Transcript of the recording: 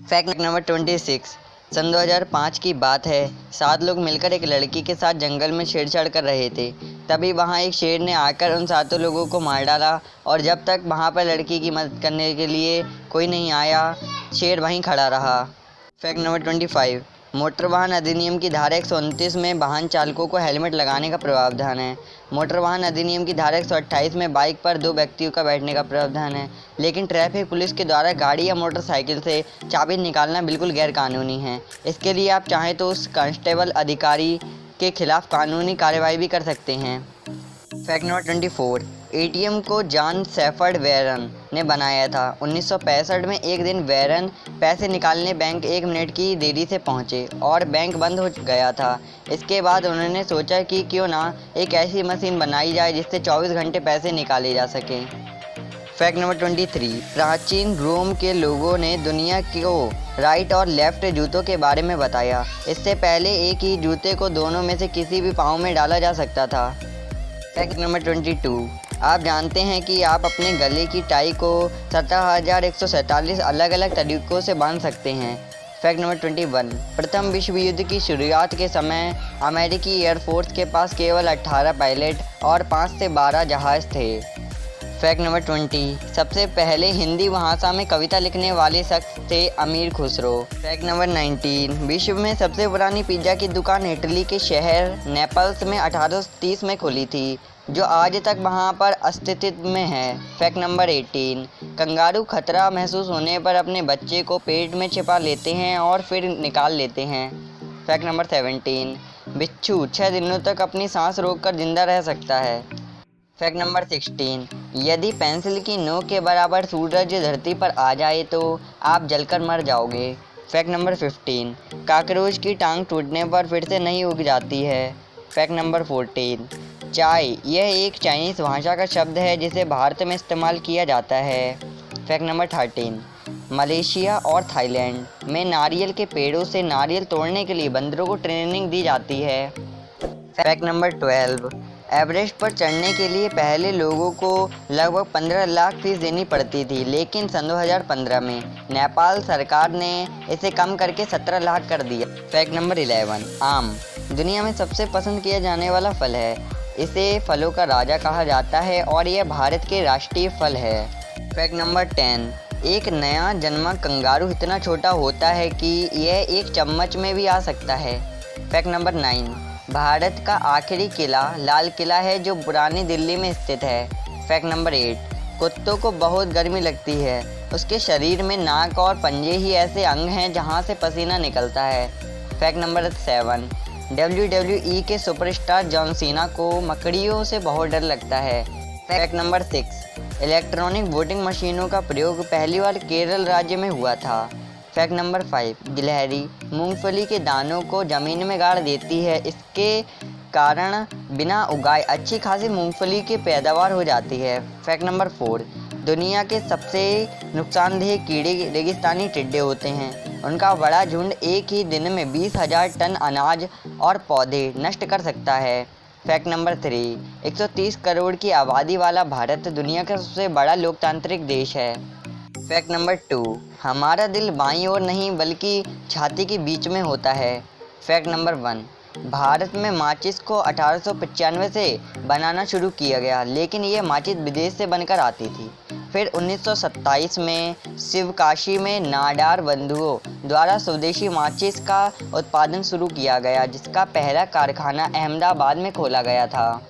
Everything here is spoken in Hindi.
Fact number 26। सन 2005 की बात है। 7 लोग मिलकर एक लड़की के साथ जंगल में छेड़छाड़ कर रहे थे। तभी वहां एक शेर ने आकर उन 7 लोगों को मार डाला और जब तक वहां पर लड़की की मदद करने के लिए कोई नहीं आया, शेर वहीं खड़ा रहा। Fact number 25। मोटर वाहन अधिनियम की धारा 129 में वाहन चालकों को हेलमेट लगाने का प्रावधान है। मोटर वाहन अधिनियम की धारा 128 में बाइक पर 2 व्यक्तियों का बैठने का प्रावधान है। लेकिन ट्रैफिक पुलिस के द्वारा गाड़ी या मोटरसाइकिल से चाबी निकालना बिल्कुल गैर कानूनी है। इसके लिए आप चाहें तो उस कांस्टेबल अधिकारी के खिलाफ कानूनी कार्रवाई भी कर सकते हैं। Fact number 24। एटीएम को जॉन शेफर्ड वेरन ने बनाया था। 1965 में एक दिन वेरन पैसे निकालने बैंक 1 मिनट की देरी से पहुंचे और बैंक बंद हो गया था। इसके बाद उन्होंने सोचा कि क्यों ना एक ऐसी मशीन बनाई जाए जिससे 24 घंटे पैसे निकाले जा सकें। Fact number 23। प्राचीन रोम के लोगों ने दुनिया को राइट और लेफ्ट जूतों के बारे में बताया। इससे पहले एक ही जूते को दोनों में से किसी भी पाँव में डाला जा सकता था। Fact number 22। आप जानते हैं कि आप अपने गले की टाई को 17,147 अलग अलग तरीकों से बांध सकते हैं। Fact number 21। प्रथम विश्व युद्ध की शुरुआत के समय अमेरिकी एयरफोर्स के पास केवल 18 पायलट और 5 से 12 जहाज थे। Fact number 20। सबसे पहले हिंदी भाषा में कविता लिखने वाले शख्स थे अमीर खुसरो। Fact number 19। विश्व में सबसे पुरानी पिज्ज़ा की दुकान इटली के शहर नेपल्स में 1830 में खुली थी, जो आज तक वहां पर अस्तित्व में है। Fact number 18। कंगारू खतरा महसूस होने पर अपने बच्चे को पेट में छिपा लेते हैं और फिर निकाल लेते हैं। Fact number 17। बिच्छू 6 दिनों तक अपनी सांस रोककर जिंदा रह सकता है। Fact number 16। यदि पेंसिल की नोक के बराबर सूरज धरती पर आ जाए तो आप जलकर मर जाओगे। Fact number 15। कॉकरोच की टांग टूटने पर फिर से नहीं उग जाती है। Fact number 14। चाय यह एक चाइनीज़ भाषा का शब्द है जिसे भारत में इस्तेमाल किया जाता है। Fact number 13। मलेशिया और थाईलैंड में नारियल के पेड़ों से नारियल तोड़ने के लिए बंदरों को ट्रेनिंग दी जाती है। Fact number 12। एवरेस्ट पर चढ़ने के लिए पहले लोगों को लगभग 15 लाख फीस देनी पड़ती थी, लेकिन सन 2015 में नेपाल सरकार ने इसे कम करके 17 लाख कर दिया। Fact number 11। आम दुनिया में सबसे पसंद किया जाने वाला फल है। इसे फलों का राजा कहा जाता है और यह भारत के राष्ट्रीय फल है। Fact number 10। एक नया जन्मा कंगारू इतना छोटा होता है कि यह एक चम्मच में भी आ सकता है। Fact number 9। भारत का आखिरी किला लाल किला है जो पुरानी दिल्ली में स्थित है। Fact number 8। कुत्तों को बहुत गर्मी लगती है। उसके शरीर में नाक और पंजे ही ऐसे अंग हैं जहां से पसीना निकलता है। Fact number 7। WWE के सुपरस्टार जॉन सीना को मकड़ियों से बहुत डर लगता है। Fact number 6। इलेक्ट्रॉनिक वोटिंग मशीनों का प्रयोग पहली बार केरल राज्य में हुआ था। Fact number 5। गिलहरी मूंगफली के दानों को ज़मीन में गाड़ देती है। इसके कारण बिना उगाए अच्छी खासी मूंगफली की पैदावार हो जाती है। Fact number 4। दुनिया के सबसे नुकसानदेह कीड़े रेगिस्तानी टिड्डे होते हैं। उनका बड़ा झुंड एक ही दिन में 20,000 टन अनाज और पौधे नष्ट कर सकता है। Fact number 3। 130 करोड़ की आबादी वाला भारत दुनिया का सबसे बड़ा लोकतांत्रिक देश है। Fact number 2। हमारा दिल बाईं ओर नहीं बल्कि छाती के बीच में होता है। Fact number 1। भारत में माचिस को 1895 से बनाना शुरू किया गया, लेकिन ये माचिस विदेश से बनकर आती थी। फिर 1927 में शिवकाशी में नाडार बंधुओं द्वारा स्वदेशी माचिस का उत्पादन शुरू किया गया, जिसका पहला कारखाना अहमदाबाद में खोला गया था।